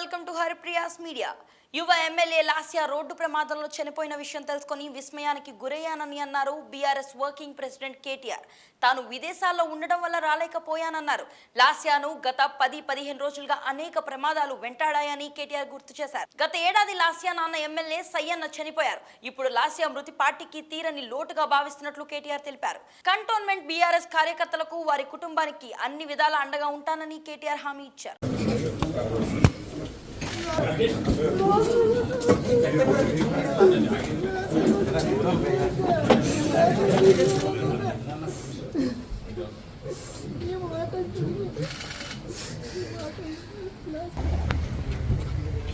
Welcome to Haripriya's media. యువ MLA Lasya road ప్రమాదంలో చనిపోయిన విషయం తెలుసుకొని విస్మయానికి గురయ్యానని అన్నారు బీఆర్ఎస్ వర్కింగ్ ప్రెసిడెంట్ కేటీఆర్. తాను విదేశాల్లో ఉండడం వల్ల రాలేకపోయానన్నారు. లాస్యాను గత 10-15 రోజులుగా అనేక ప్రమాదాలు వెంటాడాయని కేటీఆర్ గుర్తు చేశారు. గత ఏడాది లాస్యా నాన్న ఎమ్మెల్యే సయ్యన్న చనిపోయారు. ఇప్పుడు లాస్యా మృతి పార్టీకి తీరని లోటుగా భావిస్తున్నట్లు కేటీఆర్ తెలిపారు. కంటోన్మెంట్ బీఆర్ఎస్ కార్యకర్తలకు వారి కుటుంబానికి అన్ని విధాల అండగా ఉంటానని కేటీఆర్ హామీ ఇచ్చారు.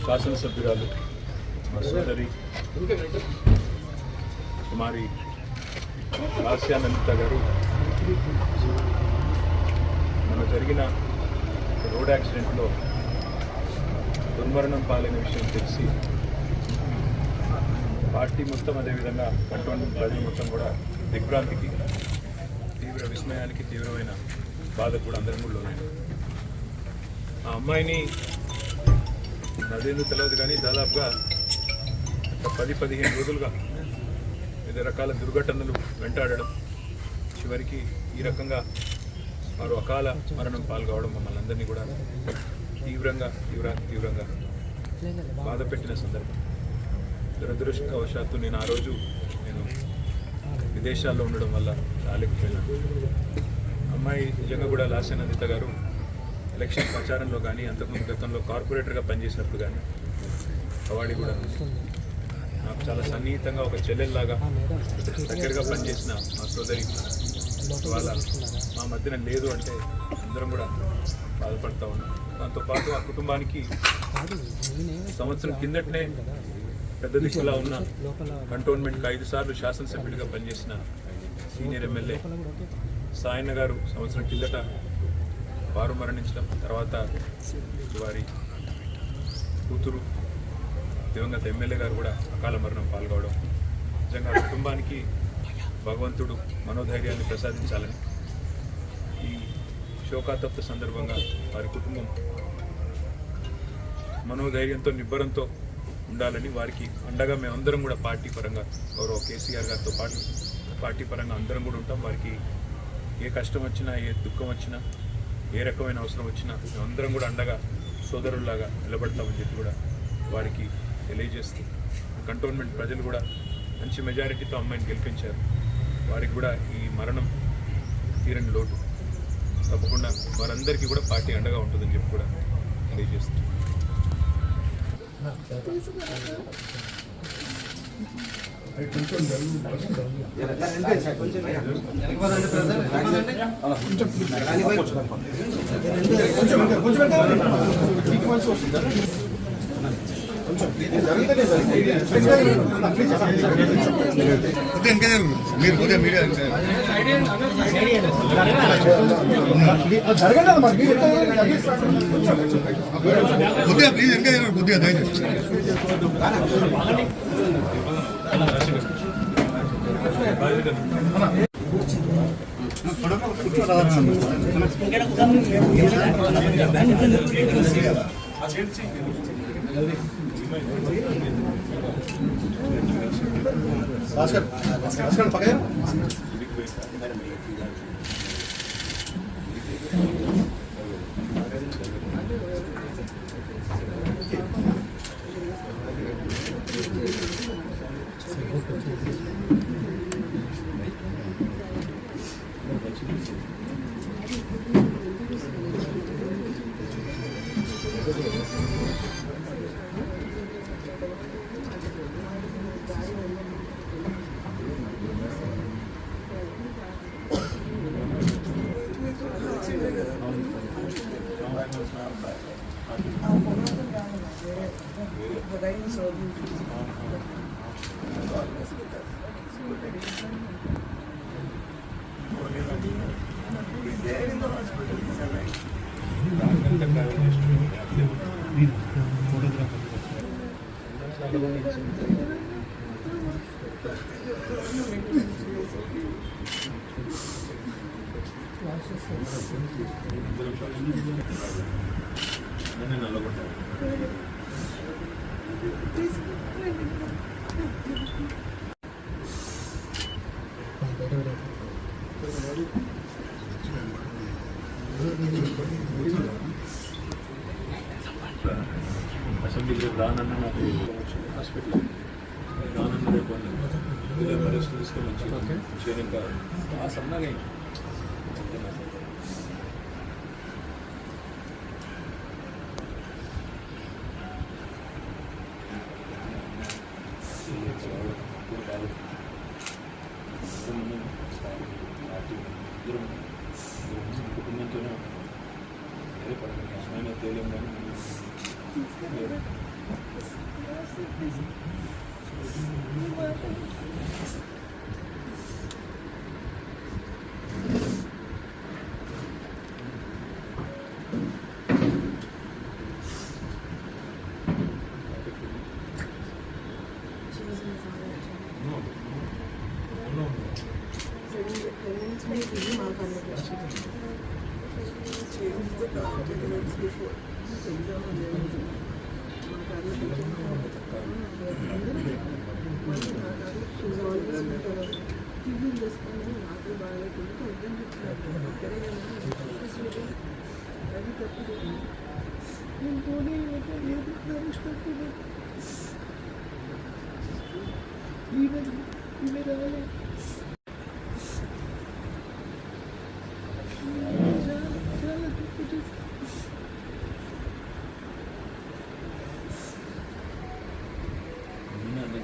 శాసనసభ్యురాలు మా సోదరి కుమారి లాస్యా నందిత గారు మన జరిగిన రోడ్ యాక్సిడెంట్లో దుర్మరణం పాలైన విషయం తెలిసి పార్టీ మొత్తం అదేవిధంగా కంటోన్మెంట్ ప్రజలు మొత్తం కూడా దిగ్భ్రాంతికి, తీవ్ర విస్మయానికి, తీవ్రమైన బాధకు కూడా అందరం కూడా లోనైనాం. ఆ అమ్మాయిని అదేందుకు తెలియదు కానీ దాదాపుగా 10-15 రోజులుగా వివిధ రకాల దుర్ఘటనలు వెంటాడడం, చివరికి ఈ రకంగా వారు అకాల మరణం పాల్గొవడం మమ్మల్ని అందరినీ కూడా తీవ్రంగా బాధ పెట్టిన సందర్భం. దురదృష్టవశాత్తు నేను ఆ రోజు విదేశాల్లో ఉండడం వల్ల రాలేకపోయినాను. అమ్మాయి నిజంగా కూడా లాస్యా నందిత గారు ఎలక్షన్ ప్రచారంలో కానీ అంతకుముందు గతంలో కార్పొరేటర్గా పనిచేసినప్పుడు కానీ కవాడి కూడా నాకు చాలా సన్నిహితంగా ఒక చెల్లెల్లాగా దగ్గరగా పనిచేసిన మా సోదరి వాళ్ళ మా మధ్యన లేదు అంటే అందరం కూడా బాధపడతా ఉన్నాం. దాంతోపాటు ఆ కుటుంబానికి సంవత్సరం కిందటనే పెద్ద దిక్కులా ఉన్న కంటోన్మెంట్కి 5 సార్లు శాసనసభ్యుడిగా పనిచేసిన సీనియర్ ఎమ్మెల్యే సాయన్న గారు సంవత్సరం కిందట వారు మరణించడం, తర్వాత వారి కూతురు దివంగత ఎమ్మెల్యే గారు కూడా అకాల మరణం పాల్గొవడం, నిజంగా కుటుంబానికి భగవంతుడు మనోధైర్యాన్ని ప్రసాదించాలని, ఈ శోకాతప్త సందర్భంగా వారి కుటుంబం మనోధైర్యంతో నిబ్బరంతో ఉండాలని, వారికి అండగా మేమందరం కూడా పార్టీ పరంగా గౌరవ కేసీఆర్ గారితో పాటు పార్టీ పరంగా అందరం కూడా ఉంటాం. వారికి ఏ కష్టం వచ్చినా, ఏ దుఃఖం వచ్చినా, ఏ రకమైన అవసరం వచ్చినా మేమందరం కూడా అండగా సోదరుల్లాగా నిలబడతామని చెప్పి కూడా వారికి తెలియజేస్తూ, కంటోన్మెంట్ ప్రజలు కూడా మంచి మెజారిటీతో అమ్మాయిని గెలిపించారు. వారికి కూడా ఈ మరణం తీరని లోటు, తప్పకుండా వారందరికీ కూడా పార్టీ అండగా ఉంటుందని చెప్పి కూడా తెలియజేస్తుంది. నన్ను నల్లగొట్టారు. ఉండి రేపు రానన్న నాకు హాస్పిటల్ రానన్న రేపు అన్న రెస్ట్ తీసుకొని వచ్చి ఇంకా సన్నగా అయింది. కుటుంబంతోనే అదే పడుతుంది కష్టమైన తేలిం కానీ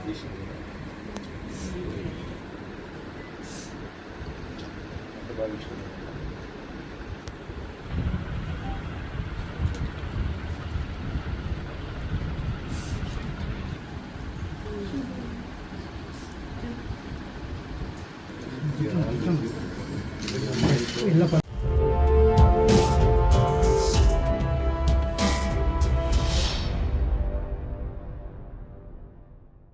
చేసింది అంత బాగా ఇష్టం. ಇಲ್ಲ